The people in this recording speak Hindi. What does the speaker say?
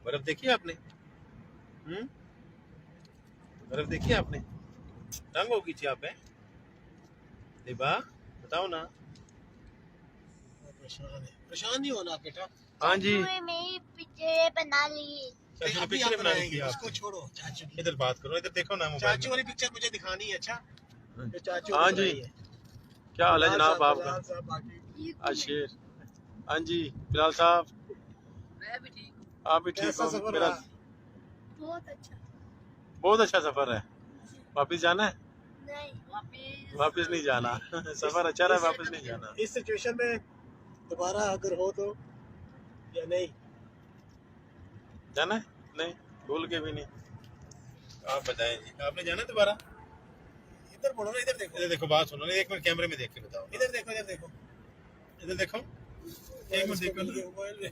बर्फ देखी है आपने? बर्फ देखी है आपने? तंग हो गई थी आप? दिबा बताओ ना। परेशान नहीं होना बेटा। हाँ जी, मेरी पिक्चर बना ली। चाचू ने अभी पिक्चर आप बनानी बनाएंगे, थी उसको आपको। छोड़ो। चाचू की इधर बात करो, इधर देखो ना मोबाइल चाचू में। वाली पिक्चर मुझे दिखानी है। अच्छा ये चाचू हाँ ने जी, बनाई है। क्या हाल है बिलाल जनाब साहब, आपका? बिलाल साहब बाकी अशेर, हाँ जी बिलाल साहब, मैं भी ठीक हूँ। आप भी ठीक कैसा हो? सफर मेरा रहा? बहुत अच्छा। बहुत अच्छा सफर है। वापिस जाना है? नहीं वापिस नहीं जाना। सफर अच्छा रहा, वापिस नहीं जाना। इस सिचुएशन में दोबारा अगर हो तो या नहीं? जाना है? नहीं, भूल के भी नहीं। आप बताएं जी, आपने जाना है दोबारा? इधर बोलो ना, इधर देखो। इधर देखो, बात सुनो ना, एक मिनट कैमरे में देख के बताओ। इधर देखो, इधर देखो। इधर देखो, एक मिनट देखो ना। मोबाइल